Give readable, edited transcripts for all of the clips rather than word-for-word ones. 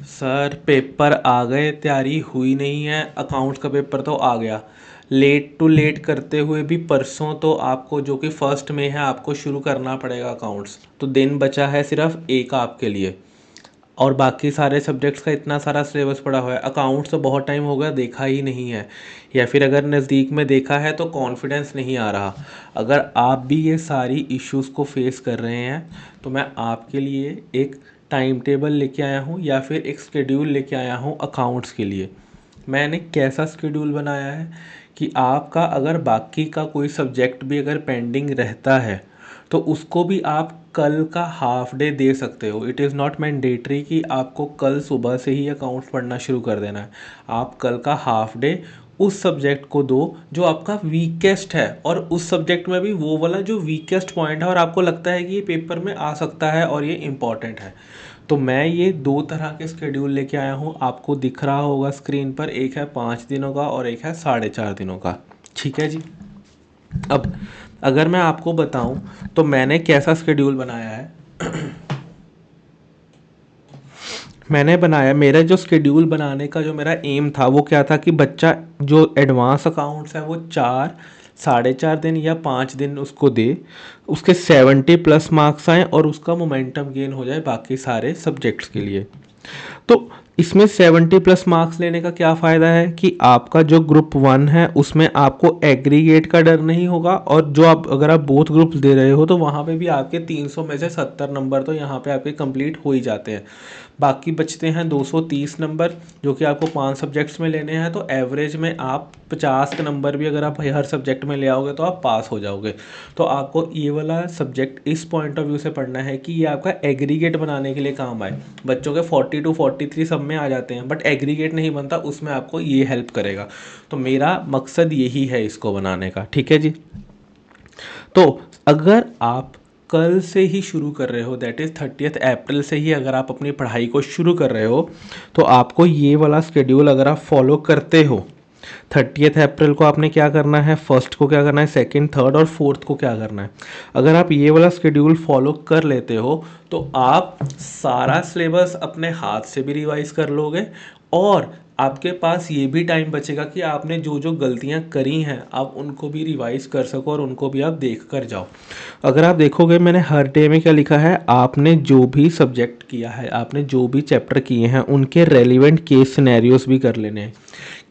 Sir paper आ गए, तैयारी हुई नहीं है। अकाउंट्स का पेपर तो आ गया, लेट टू लेट करते हुए भी परसों तो आपको, जो कि फर्स्ट में है, आपको शुरू करना पड़ेगा अकाउंट्स। तो दिन बचा है सिर्फ एक आपके लिए, और बाकी सारे सब्जेक्ट्स का इतना सारा सिलेबस पड़ा हुआ है। अकाउंट्स तो बहुत टाइम हो गया देखा ही नहीं है, या फिर अगर नज़दीक में देखा है तो कॉन्फिडेंस नहीं आ रहा। अगर आप भी ये सारी इश्यूज़ को फेस कर रहे हैं तो मैं आपके लिए एक टाइम टेबल लेके आया हूँ, या फिर एक स्केड्यूल लेके आया हूँ अकाउंट्स के लिए। मैंने कैसा स्केड्यूल बनाया है कि आपका अगर बाकी का कोई सब्जेक्ट भी अगर पेंडिंग रहता है तो उसको भी आप कल का हाफ डे दे सकते हो। इट इज़ नॉट मैंडेटरी कि आपको कल सुबह से ही अकाउंट्स पढ़ना शुरू कर देना है। आप कल का हाफ डे उस सब्जेक्ट को दो जो आपका वीकेस्ट है, और उस सब्जेक्ट में भी वो वाला जो वीकेस्ट पॉइंट है और आपको लगता है कि ये पेपर में आ सकता है और ये इम्पॉर्टेंट है। तो मैं ये दो तरह के स्केड्यूल लेके आया हूँ, आपको दिख रहा होगा स्क्रीन पर। एक है 5 दिनों का और एक है 4.5 दिनों का। ठीक है जी। अब अगर मैं आपको बताऊं तो मैंने कैसा स्केड्यूल बनाया है। मैंने बनाया, मेरा जो स्केड्यूल बनाने का जो मेरा एम था वो क्या था कि बच्चा जो एडवांस अकाउंट्स है वो 4, 4.5 दिन या 5 दिन उसको दे, उसके 70+ मार्क्स आए और उसका मोमेंटम गेन हो जाए बाकी सारे सब्जेक्ट्स के लिए। तो इसमें 70+ मार्क्स लेने का क्या फ़ायदा है कि आपका जो ग्रुप 1 है उसमें आपको एग्रीगेट का डर नहीं होगा, और जो आप अगर आप बोथ ग्रुप्स दे रहे हो तो वहाँ पे भी आपके 300 में से 70 नंबर तो यहाँ पे आपके कंप्लीट हो ही जाते हैं। बाकी बचते हैं 230 नंबर, जो कि आपको 5 सब्जेक्ट्स में लेने हैं। तो एवरेज में आप 50 के नंबर भी अगर आप हर सब्जेक्ट में ले आओगे तो आप पास हो जाओगे। तो आपको ये वाला सब्जेक्ट इस पॉइंट ऑफ व्यू से पढ़ना है कि ये आपका एग्रीगेट बनाने के लिए काम आए। बच्चों के 40 to 43 सब में आ जाते हैं, बट एग्रीगेट नहीं बनता, उसमें आपको ये हेल्प करेगा। तो मेरा मकसद यही है इसको बनाने का। ठीक है जी। तो अगर आप कल से ही शुरू कर रहे हो, दैट इज़ 30 अप्रैल से ही अगर आप अपनी पढ़ाई को शुरू कर रहे हो, तो आपको ये वाला स्केड्यूल अगर आप फॉलो करते हो, 30 अप्रैल को आपने क्या करना है, फर्स्ट को क्या करना है, सेकंड, थर्ड और फोर्थ को क्या करना है। अगर आप ये वाला स्केड्यूल फॉलो कर लेते हो तो आप सारा सिलेबस अपने हाथ से भी रिवाइज कर लोगे, और आपके पास ये भी टाइम बचेगा कि आपने जो जो गलतियां करी हैं आप उनको भी रिवाइज कर सको और उनको भी आप देख कर जाओ। अगर आप देखोगे मैंने हर डे में क्या लिखा है, आपने जो भी सब्जेक्ट किया है, आपने जो भी चैप्टर किए हैं उनके रेलिवेंट केस सिनेरियोस भी कर लेने हैं।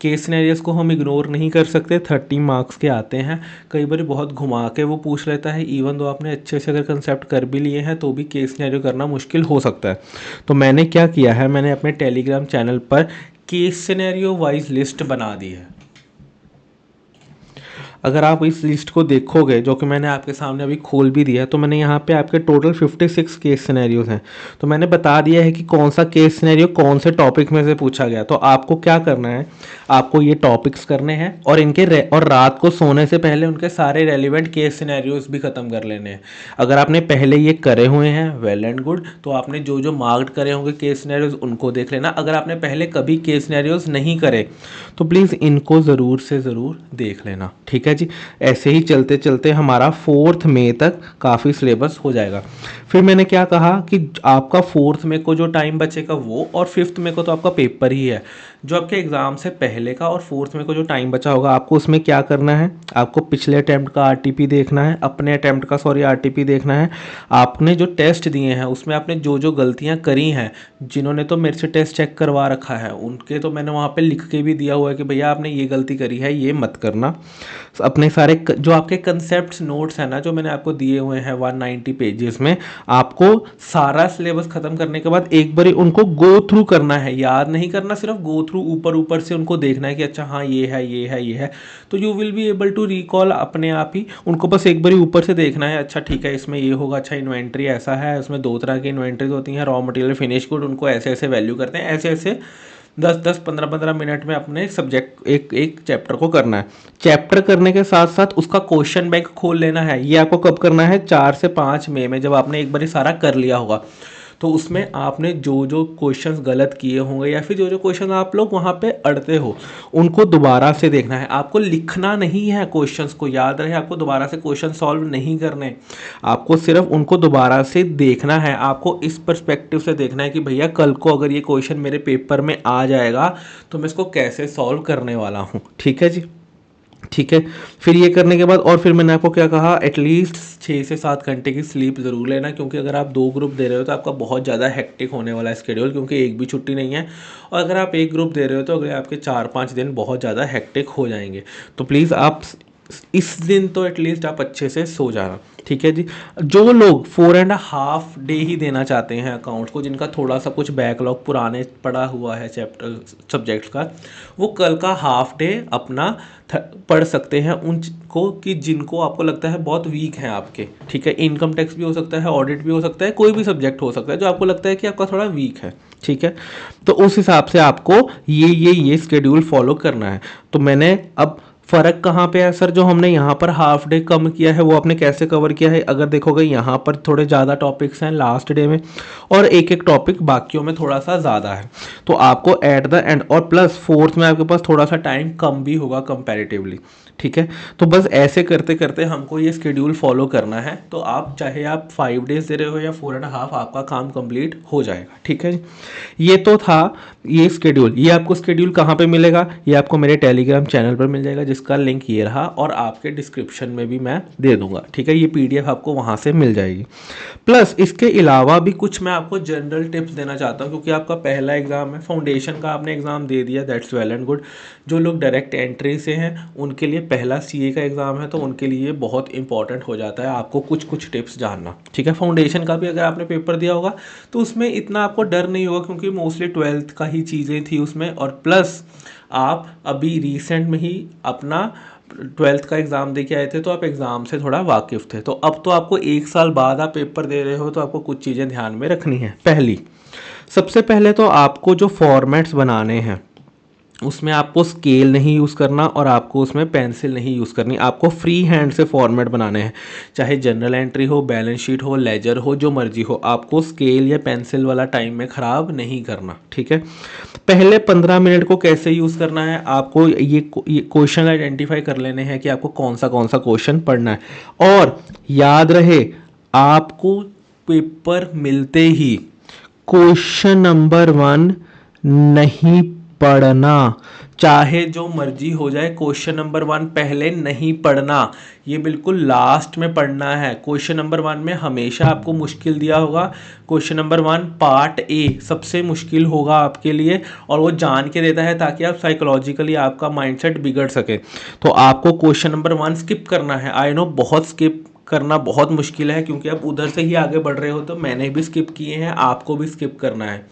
केस सिनेरियोस को हम इग्नोर नहीं कर सकते, 30 मार्क्स के आते हैं। कई बार बहुत घुमा के वो पूछ लेता है, इवन दो आपने अच्छे से अगर कंसेप्ट कर भी लिए हैं तो भी केस सिनेरियो करना मुश्किल हो सकता है। तो मैंने क्या किया है, मैंने अपने टेलीग्राम चैनल पर केस सिनेरियो वाइज लिस्ट बना दी है। अगर आप इस लिस्ट को देखोगे, जो कि मैंने आपके सामने अभी खोल भी दिया है, तो मैंने यहाँ पे आपके टोटल 56 केस सिनेरियोज हैं। तो मैंने बता दिया है कि कौन सा केस सिनेरियो कौन से टॉपिक में से पूछा गया। तो आपको क्या करना है, आपको ये टॉपिक्स करने हैं और और रात को सोने से पहले उनके सारे रेलिवेंट केस सिनेरियोज भी ख़त्म कर लेने हैं। अगर आपने पहले ये करे हुए हैं वेल एंड गुड, तो आपने जो जो मार्क्ड करे होंगे केस सिनेरियोज उनको देख लेना। अगर आपने पहले कभी केस सिनेरियोज नहीं करे तो प्लीज़ इनको ज़रूर से ज़रूर देख लेना। ठीक है जी। ऐसे ही चलते चलते हमारा 4 मई तक काफ़ी सिलेबस हो जाएगा। फिर मैंने क्या कहा कि आपका 4 मई को जो टाइम बचेगा वो, और 5 मई को तो आपका पेपर ही है। जो आपके एग्ज़ाम से पहले का और 4 मई को जो टाइम बचा होगा, आपको उसमें क्या करना है, आपको पिछले अटैम्प्ट का आरटीपी देखना है, अपने अटैम्प्ट का आरटीपी देखना है। आपने जो टेस्ट दिए हैं उसमें आपने जो जो गलतियां करी हैं, जिन्होंने तो मेरे से टेस्ट चेक करवा रखा है उनके तो मैंने वहाँ पे लिख के भी दिया हुआ है कि भैया आपने ये गलती करी है, ये मत करना। अपने सारे जो आपके कंसेप्ट नोट्स हैं ना, जो मैंने आपको दिए हुए हैं 190 पेजेस में, आपको सारा सिलेबस खत्म करने के बाद एक बार उनको गो थ्रू करना है, याद नहीं करना, सिर्फ गो थ्रू ऊपर ऊपर से उनको देखना है कि अच्छा हाँ ये है ये है ये है। तो you will be able to recall अपने आप ही। उनको बस एक बार ऊपर से देखना है, अच्छा ठीक है इसमें ये होगा, अच्छा इन्वेंट्री ऐसा है, उसमें 2 तरह की इन्वेंट्रीज होती हैं, रॉ मटेरियल फिनिश गुड, उनको ऐसे ऐसे वैल्यू करते हैं, ऐसे ऐसे 10-10 15-15 मिनट में अपने सब्जेक्ट एक एक चैप्टर को करना है। चैप्टर करने के साथ साथ उसका क्वेश्चन बैंक खोल लेना है। ये आपको कब करना है, 4 से 5 मई में, जब आपने एक बार सारा कर लिया होगा। तो उसमें आपने जो जो क्वेश्चंस गलत किए होंगे या फिर जो जो क्वेश्चन आप लोग वहाँ पे अड़ते हो उनको दोबारा से देखना है। आपको लिखना नहीं है क्वेश्चंस को, याद रहे आपको दोबारा से क्वेश्चन सॉल्व नहीं करने, आपको सिर्फ उनको दोबारा से देखना है। आपको इस पर्सपेक्टिव से देखना है कि भैया कल को अगर ये क्वेश्चन मेरे पेपर में आ जाएगा तो मैं इसको कैसे सॉल्व करने वाला हूँ। ठीक है जी, ठीक है। फिर ये करने के बाद और फिर मैंने आपको क्या कहा, एटलीस्ट 6 से 7 घंटे की स्लीप ज़रूर लेना, क्योंकि अगर आप 2 ग्रुप दे रहे हो तो आपका बहुत ज़्यादा हेक्टिक होने वाला है स्केड्यूल, क्योंकि एक भी छुट्टी नहीं है। और अगर आप एक ग्रुप दे रहे हो तो अगले आपके 4-5 दिन बहुत ज़्यादा हेक्टिक हो जाएंगे। तो प्लीज़ आप इस दिन तो एटलीस्ट आप अच्छे से सो जाना। ठीक है जी। जो लोग 4.5 डे ही देना चाहते हैं अकाउंट्स को, जिनका थोड़ा सा कुछ बैकलॉग पुराने पड़ा हुआ है चैप्टर सब्जेक्ट्स का, वो कल का हाफ डे अपना पढ़ सकते हैं उनको कि जिनको आपको लगता है बहुत वीक हैं आपके। ठीक है, इनकम टैक्स भी हो सकता है, ऑडिट भी हो सकता है, कोई भी सब्जेक्ट हो सकता है जो आपको लगता है कि आपका थोड़ा वीक है। ठीक है, तो उस हिसाब से आपको ये स्केड्यूल फॉलो करना है। तो मैंने अब फ़र्क कहाँ पे है सर, जो हमने यहाँ पर हाफ डे कम किया है वो आपने कैसे कवर किया है? अगर देखोगे यहाँ पर थोड़े ज़्यादा टॉपिक्स हैं लास्ट डे में और एक एक टॉपिक बाकियों में थोड़ा सा ज़्यादा है, तो आपको एट द एंड और प्लस फोर्थ में आपके पास थोड़ा सा टाइम कम भी होगा कंपैरेटिवली। ठीक है, तो बस ऐसे करते करते हमको ये स्केड्यूल फॉलो करना है। तो आप चाहे आप 5 डेज दे रहे हो या 4.5, आपका काम कंप्लीट हो जाएगा। ठीक है, ये तो था ये स्केड्यूल। ये आपको स्केड्यूल कहाँ पे मिलेगा? ये आपको मेरे टेलीग्राम चैनल पर मिल जाएगा, जिसका लिंक ये रहा, और आपके डिस्क्रिप्शन में भी मैं दे दूंगा। ठीक है, ये पीडीएफ आपको वहाँ से मिल जाएगी। प्लस इसके अलावा भी कुछ मैं आपको जनरल टिप्स देना चाहता हूँ, क्योंकि आपका पहला एग्जाम है, फाउंडेशन का आपने एग्जाम दे दिया, दैट्स वेल एंड गुड। जो लोग डायरेक्ट एंट्री से हैं उनके लिए पहला सीए का एग्जाम है, तो उनके लिए बहुत इंपॉर्टेंट हो जाता है आपको कुछ कुछ टिप्स जानना। ठीक है, फाउंडेशन का भी अगर आपने पेपर दिया होगा तो उसमें इतना आपको डर नहीं होगा, क्योंकि मोस्टली 12th का ही चीज़ें थी उसमें, और प्लस आप अभी रिसेंट में ही अपना 12th का एग्ज़ाम दे के आए थे, तो आप एग्ज़ाम से थोड़ा वाकिफ़ थे। तो अब तो आपको 1 साल बाद आप पेपर दे रहे हो, तो आपको कुछ चीज़ें ध्यान में रखनी है। सबसे पहले तो आपको जो फॉर्मेट्स बनाने हैं उसमें आपको स्केल नहीं यूज़ करना और आपको उसमें पेंसिल नहीं यूज़ करनी, आपको फ्री हैंड से फॉर्मेट बनाने हैं। चाहे जनरल एंट्री हो, बैलेंस शीट हो, लेजर हो, जो मर्जी हो, आपको स्केल या पेंसिल वाला टाइम में ख़राब नहीं करना। ठीक है, पहले 15 मिनट को कैसे यूज़ करना है, आपको ये क्वेश्चन आइडेंटिफाई कर लेने हैं कि आपको कौन सा क्वेश्चन पढ़ना है। और याद रहे, आपको पेपर मिलते ही क्वेश्चन नंबर 1 नहीं पढ़ना, चाहे जो मर्जी हो जाए। क्वेश्चन नंबर 1 पहले नहीं पढ़ना, ये बिल्कुल लास्ट में पढ़ना है। क्वेश्चन नंबर 1 में हमेशा आपको मुश्किल दिया होगा। क्वेश्चन नंबर 1 पार्ट ए सबसे मुश्किल होगा आपके लिए, और वो जान के देता है ताकि आप साइकोलॉजिकली आपका माइंडसेट बिगड़ सके। तो आपको क्वेश्चन नंबर 1 स्किप करना है। आई नो बहुत स्किप करना बहुत मुश्किल है, क्योंकि आप उधर से ही आगे बढ़ रहे हो, तो मैंने भी स्किप किए हैं, आपको भी स्किप करना है।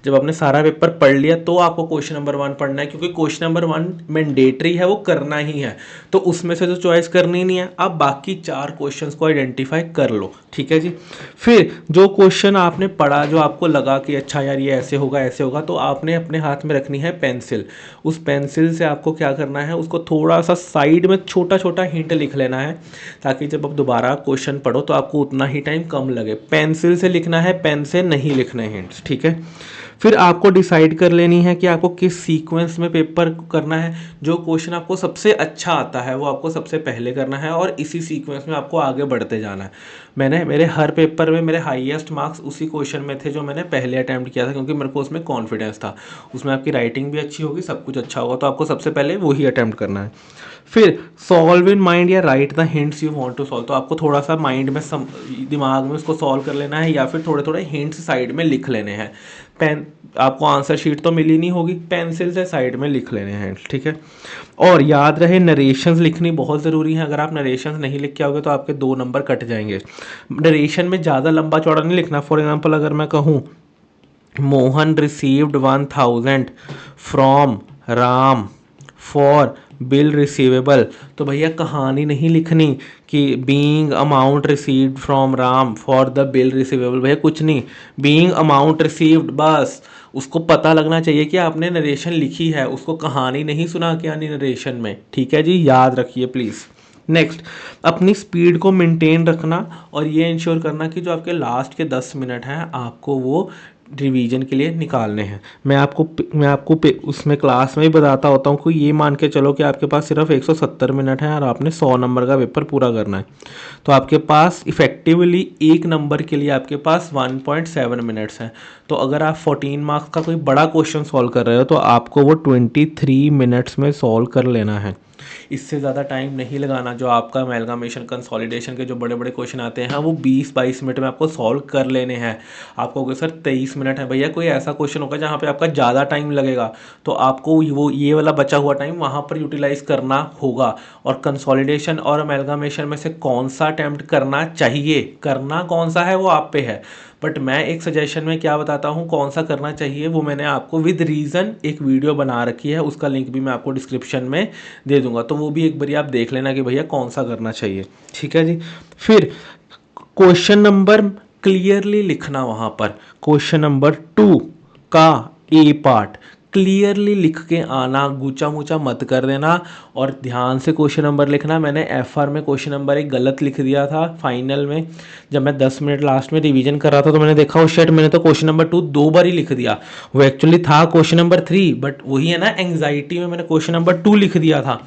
जब आपने सारा पेपर पढ़ लिया तो आपको क्वेश्चन नंबर 1 पढ़ना है, क्योंकि क्वेश्चन नंबर 1 मैंडेटरी है, वो करना ही है। तो उसमें से तो चॉइस करनी नहीं है, आप बाकी 4 क्वेश्चंस को आइडेंटिफाई कर लो। ठीक है जी। फिर जो क्वेश्चन आपने पढ़ा, जो आपको लगा कि अच्छा यार ये ऐसे होगा, तो आपने अपने हाथ में रखनी है पेंसिल। उस पेंसिल से आपको क्या करना है, उसको थोड़ा सा साइड में छोटा छोटा हिंट लिख लेना है, ताकि जब आप दोबारा क्वेश्चन पढ़ो तो आपको उतना ही टाइम कम लगे। पेंसिल से लिखना है, पेन से नहीं लिखने हिंट्स। ठीक है, फिर आपको डिसाइड कर लेनी है कि आपको किस सीक्वेंस में पेपर करना है। जो क्वेश्चन आपको सबसे अच्छा आता है वो आपको सबसे पहले करना है, और इसी सीक्वेंस में आपको आगे बढ़ते जाना है। मैंने मेरे हर पेपर में मेरे हाईएस्ट मार्क्स उसी क्वेश्चन में थे जो मैंने पहले अटैम्प्ट किया था, क्योंकि मेरे को उसमें कॉन्फिडेंस था। उसमें आपकी राइटिंग भी अच्छी होगी, सब कुछ अच्छा होगा, तो आपको सबसे पहले वही अटैम्प्ट करना है। फिर सॉल्व इन माइंड या write the hints you want to solve, तो आपको थोड़ा सा माइंड में दिमाग में उसको सॉल्व कर लेना है, या फिर थोड़े थोड़े हिंट्स साइड में लिख लेने हैं। पेन आपको आंसर शीट तो मिली नहीं होगी, पेंसिल से साइड में लिख लेने हैं। ठीक है, और याद रहे नरेशंस लिखनी बहुत ज़रूरी है। अगर आप नरेशंस नहीं लिख के आओगे तो आपके 2 नंबर कट जाएंगे। नरेशन में ज़्यादा लंबा चौड़ा नहीं लिखना। फॉर एग्जांपल अगर मैं कहूँ Mohan received 1000 from Ram for bill receivable, तो भैया कहानी नहीं लिखनी कि being amount received from Ram for the bill receivable, भैया कुछ नहीं, बीइंग अमाउंट रिसीव्ड, बस उसको पता लगना चाहिए कि आपने नरेशन लिखी है, उसको कहानी नहीं सुना के आनी नरेशन में। ठीक है जी, याद रखिए प्लीज़। नेक्स्ट, अपनी स्पीड को मेंटेन रखना और ये इंश्योर करना कि जो आपके लास्ट के 10 मिनट हैं आपको वो रिवीजन के लिए निकालने हैं। मैं आपको उसमें क्लास में ही बताता होता हूँ कि ये मान के चलो कि आपके पास सिर्फ 170 मिनट हैं और आपने 100 नंबर का पेपर पूरा करना है, तो आपके पास इफेक्टिवली एक नंबर के लिए आपके पास 1.7 मिनट्स हैं। तो अगर आप 14 मार्क्स का कोई बड़ा क्वेश्चन सॉल्व कर रहे हो तो आपको वो 23 मिनट्स में सॉल्व कर लेना है, इससे ज़्यादा टाइम नहीं लगाना। जो आपका अमेलगामेशन कंसोलिडेशन के जो बड़े बड़े क्वेश्चन आते हैं वो 20-22 मिनट में आपको सॉल्व कर लेने हैं। आपको होगा सर 23 मिनट है, भैया कोई ऐसा क्वेश्चन होगा जहाँ पे आपका ज़्यादा टाइम लगेगा तो आपको वो ये वाला बचा हुआ टाइम वहाँ पर यूटिलाइज करना होगा। और कंसोलिडेशन और अमेलगामेशन में से कौन सा अटैम्प्ट करना चाहिए, करना कौन सा है वो आप पे है, बट मैं एक सजेशन में क्या बताता हूँ कौन सा करना चाहिए वो मैंने आपको विद रीज़न एक वीडियो बना रखी है, उसका लिंक भी मैं आपको डिस्क्रिप्शन में दे दूंगा, तो वो भी एक बार आप देख लेना कि भैया कौन सा करना चाहिए। ठीक है जी। फिर क्वेश्चन नंबर क्लियरली लिखना, वहाँ पर क्वेश्चन नंबर 2 का ए पार्ट क्लियरली लिख के आना, गुचा मुचा मत कर देना और ध्यान से क्वेश्चन नंबर लिखना। मैंने एफआर में क्वेश्चन नंबर 1 गलत लिख दिया था फाइनल में, जब मैं 10 मिनट लास्ट में रिवीजन कर रहा था तो मैंने देखा उस शेट मैंने तो क्वेश्चन नंबर 2 2 बार ही लिख दिया, वो एक्चुअली था क्वेश्चन नंबर 3, बट वही है ना एंग्जाइटी में मैंने क्वेश्चन नंबर 2 लिख दिया था।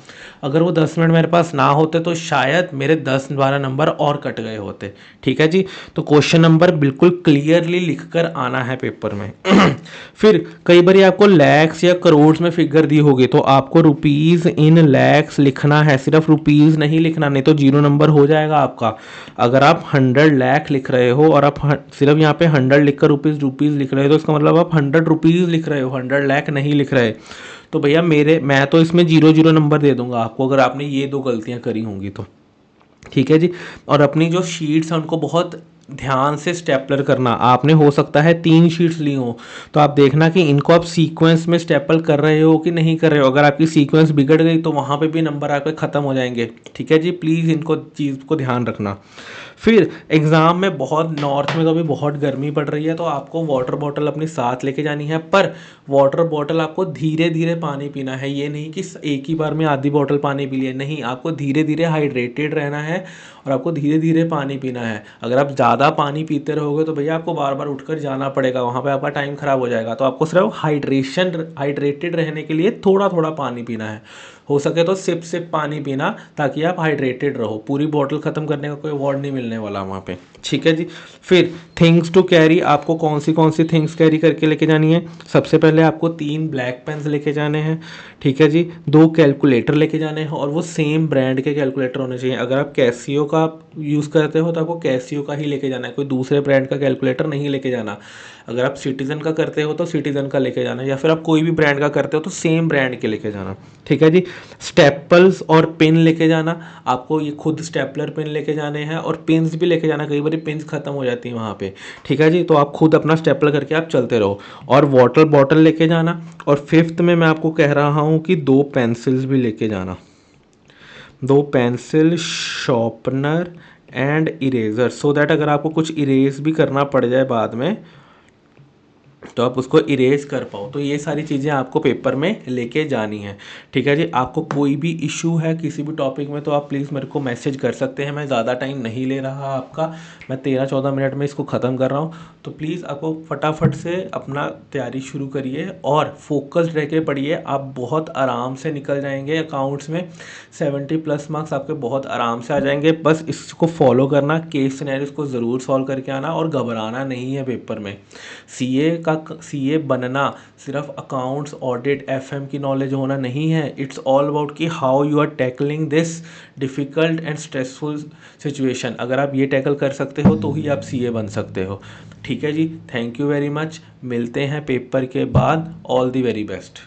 अगर वो 10 मिनट मेरे पास ना होते तो शायद मेरे 10-12 नंबर और कट गए होते। ठीक है जी। तो क्वेश्चन नंबर बिल्कुल क्लियरली लिख कर आना है पेपर में। फिर कई बार आपको लैक्स या करोड़ में फिगर दी होगी तो आपको रुपीज़ इन लैक्स लिखना है, सिर्फ रुपीज़ नहीं लिखना, नहीं तो 0 नंबर हो जाएगा आपका। अगर आप 100 लाख लिख रहे हो और आप सिर्फ यहाँ पे 100 लिखकर रुपीज़ लिख रहे हो तो इसका मतलब आप 100 रुपीज़ लिख रहे हो, 100 लाख नहीं लिख रहे। तो भैया मैं तो इसमें 0 नंबर दे दूंगा आपको अगर आपने ये 2 गलतियां करी होंगी तो। ठीक है जी। और अपनी जो शीट्स हैं उनको बहुत ध्यान से स्टेपलर करना। आपने हो सकता है 3 शीट्स ली हो तो आप देखना कि इनको आप सीक्वेंस में स्टेपल कर रहे हो कि नहीं कर रहे हो। अगर आपकी सीक्वेंस बिगड़ गई तो वहाँ पे भी नंबर आपके ख़त्म हो जाएंगे। ठीक है जी, प्लीज़ इनको चीज़ को ध्यान रखना। फिर एग्ज़ाम में बहुत नॉर्थ में कभी बहुत गर्मी पड़ रही है तो आपको वाटर बॉटल अपनी साथ लेके जानी है, पर वाटर बॉटल आपको धीरे धीरे पानी पीना है। ये नहीं कि एक ही बार में आधी बॉटल पानी पी लिया, नहीं, आपको धीरे धीरे हाइड्रेटेड रहना है और आपको धीरे धीरे पानी पीना है। अगर आप ज़्यादा पानी पीते रहोगे तो भैया आपको बार बार उठकर जाना पड़ेगा, वहाँ पे आपका टाइम ख़राब हो जाएगा। तो आपको सिर्फ हाइड्रेटेड रहने के लिए थोड़ा थोड़ा पानी पीना है, हो सके तो सिप सिप पानी पीना ताकि आप हाइड्रेटेड रहो। पूरी बॉटल ख़त्म करने का कोई अवार्ड नहीं मिलने वाला वहाँ पे। ठीक है जी। फिर थिंग्स टू कैरी, आपको कौन सी थिंग्स कैरी करके लेके जानी है। सबसे पहले आपको 3 ब्लैक पेन्स लेके जाने हैं। ठीक है जी। 2 कैलकुलेटर लेके जाने हैं और वो सेम ब्रांड के कैलकुलेटर होने चाहिए। अगर आप कैसियो का यूज़ करते हो तो आपको कैसियो का ही लेके जाना है, कोई दूसरे ब्रांड का कैलकुलेटर नहीं लेके जाना। अगर आप सिटीजन का करते हो तो सिटीजन का लेके जाना, या फिर आप कोई भी ब्रांड का करते हो तो सेम ब्रांड के लेके जाना। ठीक है जी। स्टेपल्स और पिन लेके जाना, आपको ये खुद स्टेपलर पिन लेके जाने हैं और पिन्स भी लेके जाना, कई बार पिन्स ख़त्म हो जाती हैं वहाँ पे। ठीक है जी। तो आप खुद अपना स्टेपलर करके आप चलते रहो और वाटर बॉटल लेके जाना। और 5th में मैं आपको कह रहा हूँ कि 2 पेंसिल्स भी लेके जाना, 2 pencil, sharpener and eraser, so that अगर आपको कुछ इरेज भी करना पड़ जाए बाद में तो आप उसको इरेज कर पाओ। तो ये सारी चीज़ें आपको पेपर में लेके जानी है। ठीक है जी। आपको कोई भी इशू है किसी भी टॉपिक में तो आप प्लीज़ मेरे को मैसेज कर सकते हैं, मैं ज़्यादा टाइम नहीं ले रहा आपका, मैं 13-14 मिनट में इसको ख़त्म कर रहा हूँ। तो प्लीज़ आपको फटाफट से अपना तैयारी शुरू करिए और फोकस्ड रह के पढ़िए, आप बहुत आराम से निकल जाएंगे। अकाउंट्स में 70+ मार्क्स आपके बहुत आराम से आ जाएंगे। बस इसको फॉलो करना, केस सिनेरियोस को ज़रूर सॉल्व करके आना और घबराना नहीं है पेपर में। सीए बनना सिर्फ अकाउंट्स, ऑडिट, एफएम की नॉलेज होना नहीं है। इट्स ऑल अबाउट कि how you are tackling this difficult and stressful situation. अगर आप ये टैकल कर सकते हो तो ही आप सीए बन सकते हो। ठीक है जी। Thank you very much. मिलते हैं पेपर के बाद। All the very best.